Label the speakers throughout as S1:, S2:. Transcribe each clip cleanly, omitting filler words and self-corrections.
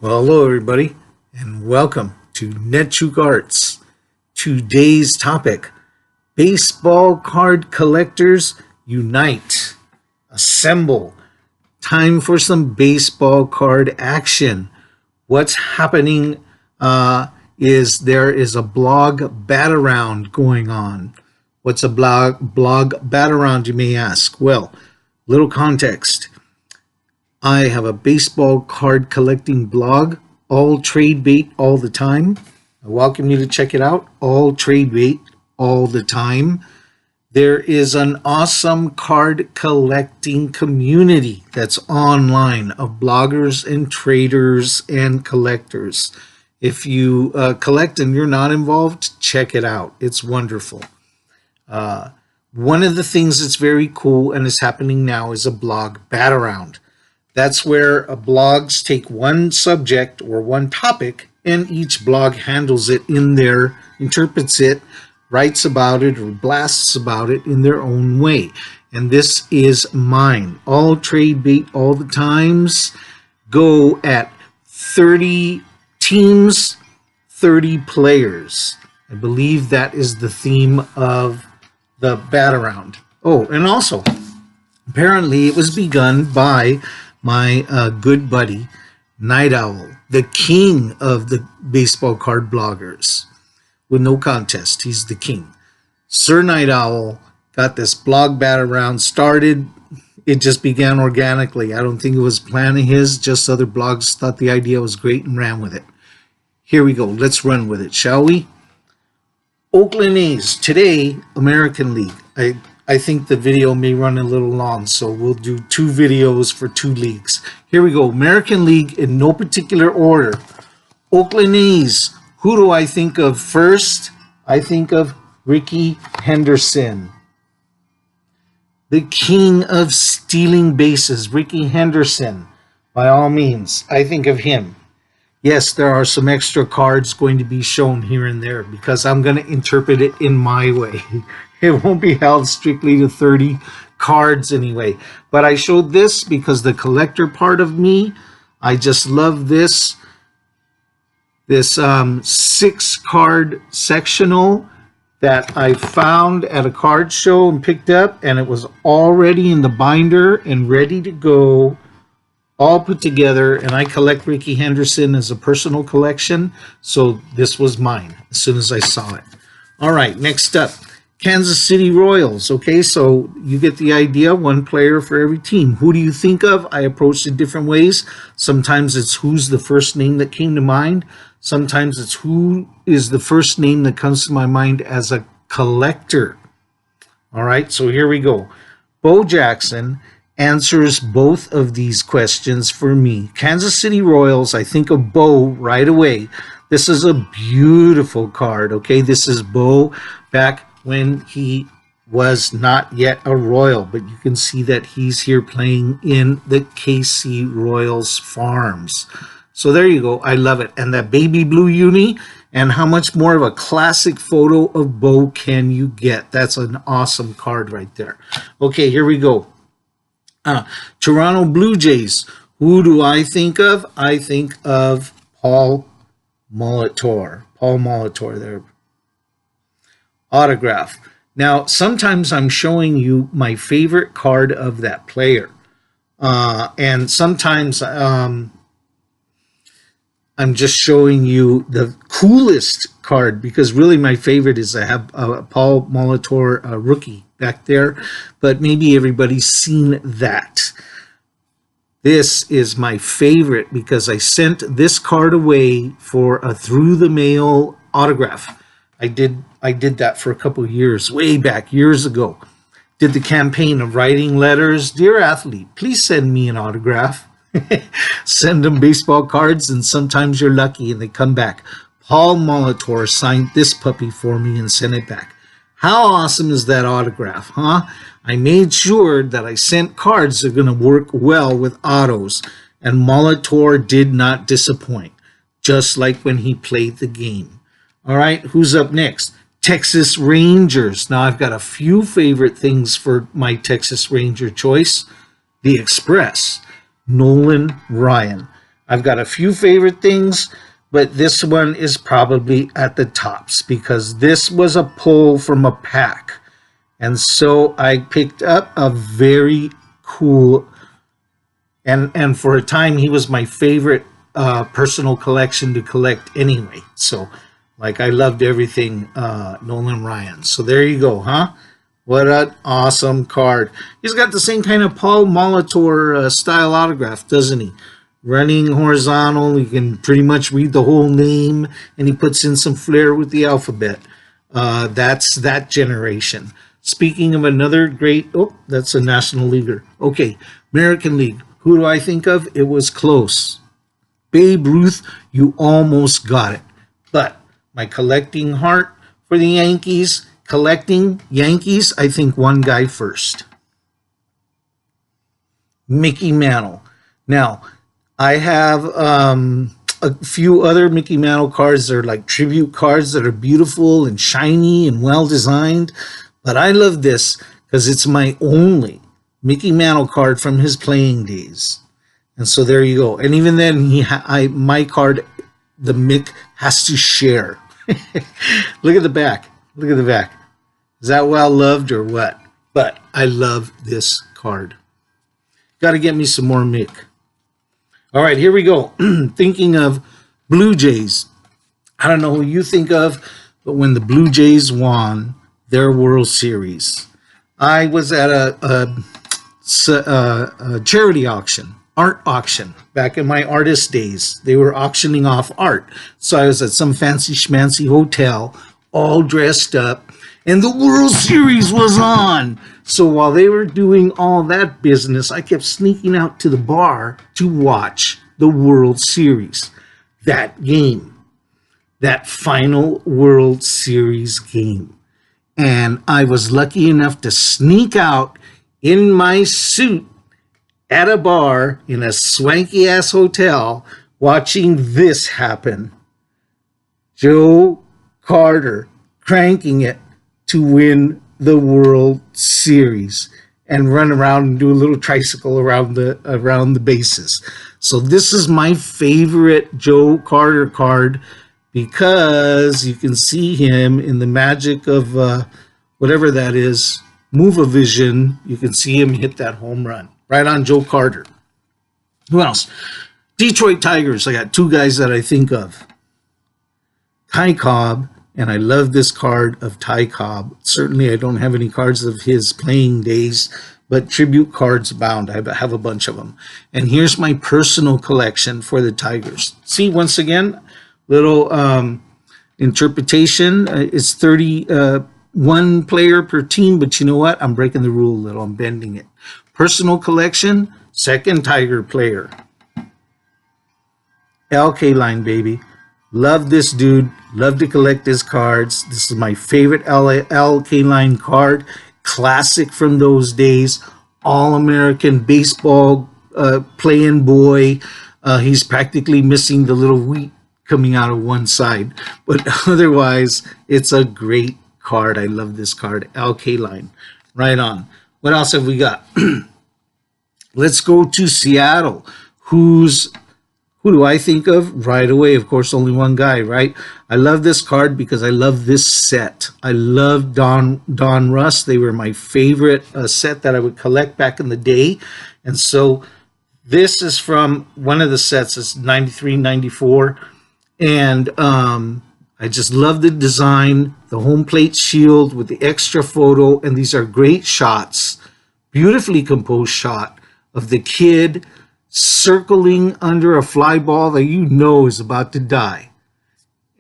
S1: Well, hello everybody, and welcome to Netchuk Arts. Today's topic, baseball card collectors unite, assemble. Time for some baseball card action. What's happening is there is a blog bat around going on. What's a blog bat around, you may ask? Well, little context. I have a baseball card collecting blog, all trade bait all the time. I welcome you to check it out, all trade bait all the time. There is an awesome card collecting community that's online of bloggers and traders and collectors. If you collect and you're not involved, check it out. It's wonderful. One of the things that's very cool and is happening now is a blog bat around. That's where blogs take one subject or one topic, and each blog handles it in there, interprets it, writes about it, or blasts about it in their own way. And this is mine. All trade bait all the times. Go at 30 teams, 30 players. I believe that is the theme of the bat around. Oh, and also, apparently it was begun by my good buddy, Night Owl, the king of the baseball card bloggers. With no contest, he's the king. Sir Night Owl got this blog bat around started. It just began organically. I don't think it was planning his, just other blogs thought the idea was great and ran with it. Here we go. Let's run with it, shall we? Oakland A's, today, American League. I think the video may run a little long, so we'll do two videos for two leagues. Here we go. American League in no particular order. Oakland A's. Who do I think of first? I think of Rickey Henderson. The king of stealing bases, Rickey Henderson. By all means, I think of him. Yes, there are some extra cards going to be shown here and there because I'm going to interpret it in my way. It won't be held strictly to 30 cards anyway. But I showed this because the collector part of me, I just love this 6-card sectional that I found at a card show and picked up, and it was already in the binder and ready to go, all put together. And I collect Rickey Henderson as a personal collection, so this was mine as soon as I saw it. All right, next up, Kansas City Royals. Okay, so you get the idea, one player for every team. Who do you think of? I approached it different ways. Sometimes it's who's the first name that came to mind. Sometimes it's who is the first name that comes to my mind as a collector. All right, so here we go. Bo Jackson answers both of these questions for me. Kansas City Royals, I think of Bo right away. This is a beautiful card, okay? This is Bo back when he was not yet a Royal, but you can see that he's here playing in the KC Royals farms. So there you go. I love it. And that baby blue uni, and how much more of a classic photo of Bo can you get? That's an awesome card right there. Okay, here we go. Toronto Blue Jays. Who do I think of? I think of Paul Molitor. Paul Molitor there. Autograph. Now, sometimes I'm showing you my favorite card of that player. And sometimes I'm just showing you the coolest card, because really my favorite is I have Paul Molitor rookie back there, but maybe everybody's seen that. This is my favorite because I sent this card away for a through the mail autograph. I did that for a couple of years, way back, years ago. Did the campaign of writing letters. Dear athlete, please send me an autograph. Send them baseball cards, and sometimes you're lucky and they come back. Paul Molitor signed this puppy for me and sent it back. How awesome is that autograph, huh? I made sure that I sent cards that are going to work well with autos, and Molitor did not disappoint, just like when he played the game. All right, who's up next? Texas Rangers. Now, I've got a few favorite things for my Texas Ranger choice. The Express, Nolan Ryan. I've got a few favorite things, but this one is probably at the tops because this was a pull from a pack. And so I picked up a very cool, and for a time he was my favorite personal collection to collect anyway. So like I loved everything Nolan Ryan. So there you go, huh? What an awesome card. He's got the same kind of Paul Molitor style autograph, doesn't he? Running horizontal, you can pretty much read the whole name, and he puts in some flair with the alphabet. That's that generation. Speaking of another great, oh, that's a National Leaguer. Okay, American League. Who do I think of? It was close. Babe Ruth, you almost got it. But my collecting heart for the Yankees, collecting Yankees, I think one guy first. Mickey Mantle. Now, I have a few other Mickey Mantle cards that are like tribute cards that are beautiful and shiny and well designed. But I love this because it's my only Mickey Mantle card from his playing days. And so there you go. And even then, my card, the Mick, has to share. Look at the back. Look at the back. Is that well loved or what? But I love this card. Got to get me some more Mick. All right, here we go. Thinking of Blue Jays. I don't know who you think of, but when the Blue Jays won their World Series, I was at a charity auction, art auction, back in my artist days. They were auctioning off art. So I was at some fancy schmancy hotel, all dressed up, and the World Series was on. So while they were doing all that business, I kept sneaking out to the bar to watch the World Series. That game, that final World Series game. And I was lucky enough to sneak out in my suit at a bar in a swanky ass hotel watching this happen. Joe Carter cranking it to win the World Series and run around and do a little tricycle around the bases. So this is my favorite Joe Carter card because you can see him in the magic of whatever that is, Move-A-Vision. You can see him hit that home run right on Joe Carter. Who else? Detroit Tigers. I got two guys that I think of. Ty Cobb, and I love this card of Ty Cobb. Certainly I don't have any cards of his playing days, but tribute cards abound. I have a bunch of them. And here's my personal collection for the Tigers. See, once again, little interpretation. It's 31 player per team, but you know what? I'm breaking the rule a little. I'm bending it. Personal collection, second Tiger player. Al Kaline, baby. Love this dude. Love to collect his cards. This is my favorite Al Kaline card. Classic from those days. All-American baseball playing boy. He's practically missing the little wheat coming out of one side. But otherwise, it's a great card. I love this card. Al Kaline. Right on. What else have we got? Let's go to Seattle. Who do I think of right away? Of course, only one guy, right? I love this card because I love this set. I love Donruss. They were my favorite set that I would collect back in the day. And so this is from one of the sets. It's 93, 94. And I just love the design, the home plate shield with the extra photo. And these are great shots, beautifully composed shot of the kid circling under a fly ball that you know is about to die.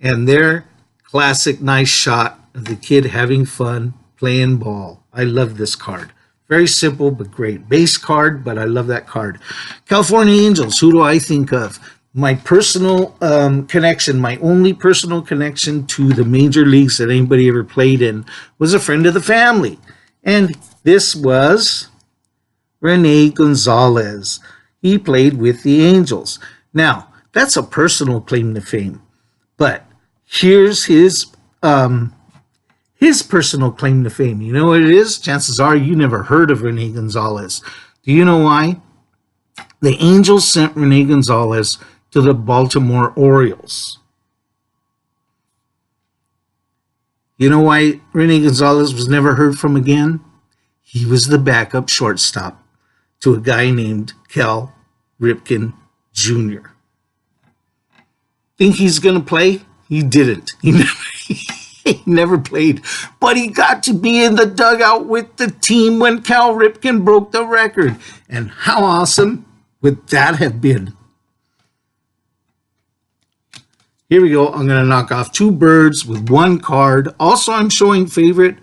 S1: And their classic nice shot of the kid having fun playing ball. I love this card. Very simple but great. Base card, but I love that card. California Angels, who do I think of? My personal connection, my only personal connection to the major leagues that anybody ever played in was a friend of the family. And this was Rene Gonzalez. He played with the Angels. Now, that's a personal claim to fame. But here's his personal claim to fame. You know what it is? Chances are you never heard of Rene Gonzalez. Do you know why? The Angels sent Rene Gonzalez to the Baltimore Orioles. You know why Rene Gonzalez was never heard from again? He was the backup shortstop to a guy named Cal Ripken Jr. Think he's going to play? He didn't. He never played, but he got to be in the dugout with the team when Cal Ripken broke the record. And how awesome would that have been? Here we go. I'm going to knock off 2 birds with 1 card. Also, I'm showing favorite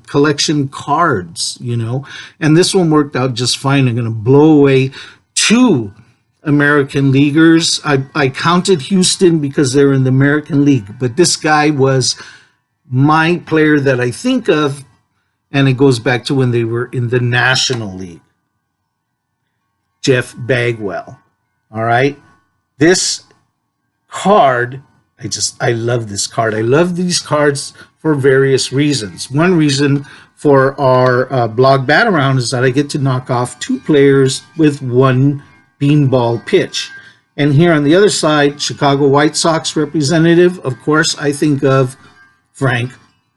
S1: collection cards, you know, and this one worked out just fine. I'm going to blow away 2 American Leaguers. I counted Houston because they're in the American League, but this guy was my player that I think of, and it goes back to when they were in the National League. Jeff Bagwell. All right. This card, I love this card. I love these cards for various reasons. One reason for our blog bat around is that I get to knock off 2 players with 1 beanball pitch. And here on the other side, Chicago White Sox representative, of course, I think of Frank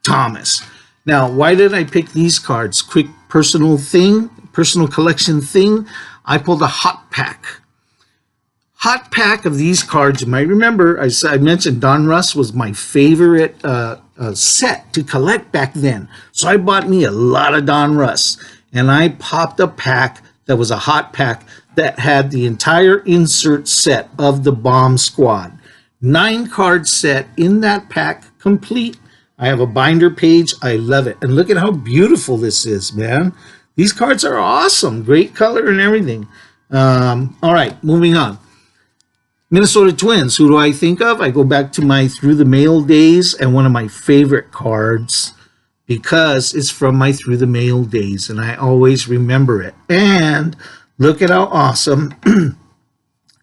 S1: Thomas. Now, why did I pick these cards? Quick personal collection thing. I pulled a hot pack. Hot pack of these cards. You might remember I mentioned Donruss was my favorite set to collect back then. So I bought me a lot of Donruss, and I popped a pack that was a hot pack that had the entire insert set of the Bomb Squad. 9-card set in that pack, complete. I have a binder page. I love it. And look at how beautiful this is, man. These cards are awesome. Great color and everything. All right, moving on. Minnesota Twins, who do I think of? I go back to my Through the Mail days, and one of my favorite cards because it's from my Through the Mail days, and I always remember it. And look at how awesome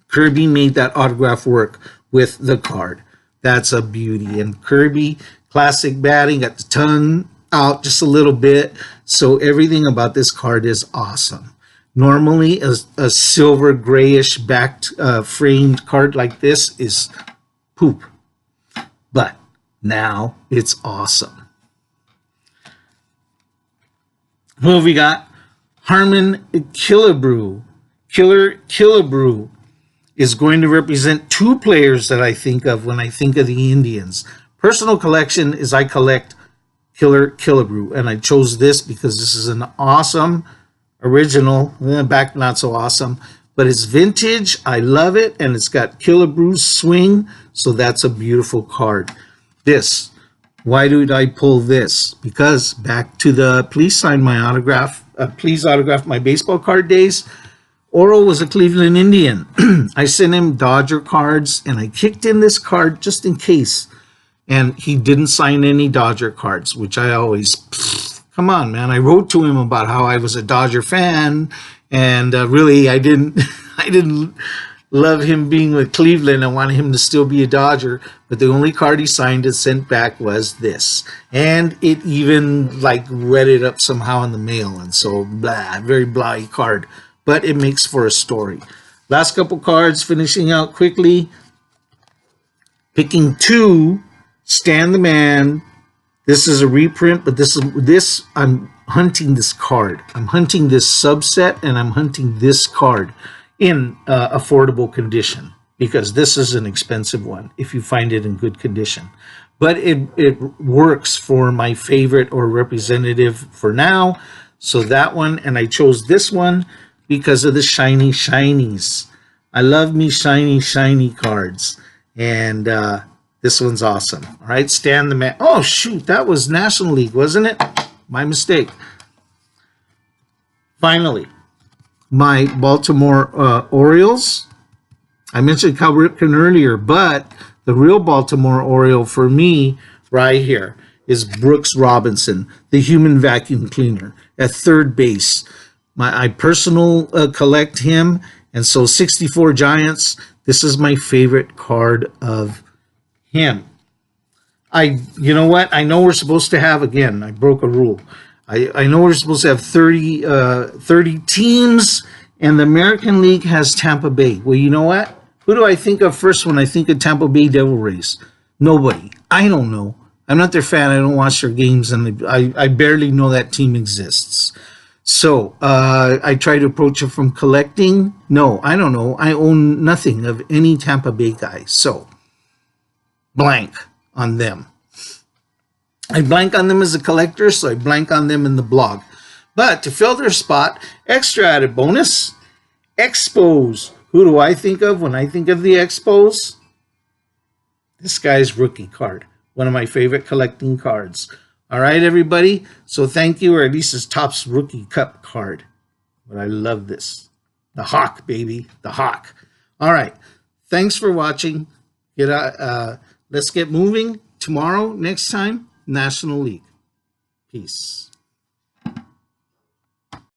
S1: Kirby made that autograph work with the card. That's a beauty. And Kirby, classic batting, got the tongue out just a little bit, so everything about this card is awesome. Normally, a silver grayish backed framed card like this is poop, but now it's awesome. Who have we got? Harmon Killebrew. Killebrew is going to represent 2 players that I think of when I think of the Indians. Personal collection is I collect Killebrew, and I chose this because this is an awesome original, back not so awesome, but it's vintage. I love it, and it's got Killebrew's swing, so that's a beautiful card. This, why did I pull this? Because back to the please sign my autograph, please autograph my baseball card days, Oro was a Cleveland Indian. I sent him Dodger cards, and I kicked in this card just in case, and he didn't sign any Dodger cards, which I always... Come on, man. I wrote to him about how I was a Dodger fan, and really I didn't love him being with Cleveland. I wanted him to still be a Dodger, but the only card he signed and sent back was this. And it even like read it up somehow in the mail, and so blah, very blah card, but it makes for a story. Last couple cards, finishing out quickly. Picking 2, Stan the Man. This is a reprint, but this I'm hunting this card. I'm hunting this subset, and I'm hunting this card in affordable condition because this is an expensive one if you find it in good condition. But it works for my favorite or representative for now. So that one, and I chose this one because of the shiny shinies. I love me shiny cards, and this one's awesome. All right, Stan the Man. Oh, shoot, that was National League, wasn't it? My mistake. Finally, my Baltimore Orioles. I mentioned Cal Ripken earlier, but the real Baltimore Oriole for me right here is Brooks Robinson, the human vacuum cleaner at third base. I personal collect him, and so 64 Giants. This is my favorite card of him. You know what? I know we're supposed to have, again, I broke a rule. I know we're supposed to have 30 teams, and the American League has Tampa Bay. Well, you know what? Who do I think of first when I think of Tampa Bay Devil Rays? Nobody. I don't know. I'm not their fan. I don't watch their games, and I barely know that team exists. So I try to approach it from collecting. No, I don't know. I own nothing of any Tampa Bay guy. So blank on them. I blank on them as a collector, so I blank on them in the blog. But to fill their spot, extra added bonus, Expos. Who do I think of when I think of the Expos? This guy's rookie card. One of my favorite collecting cards. All right, everybody. So thank you, or at least his Topps Rookie Cup card. But I love this. The Hawk, baby. The Hawk. All right. Thanks for watching. Let's get moving. Tomorrow, next time, National League. Peace.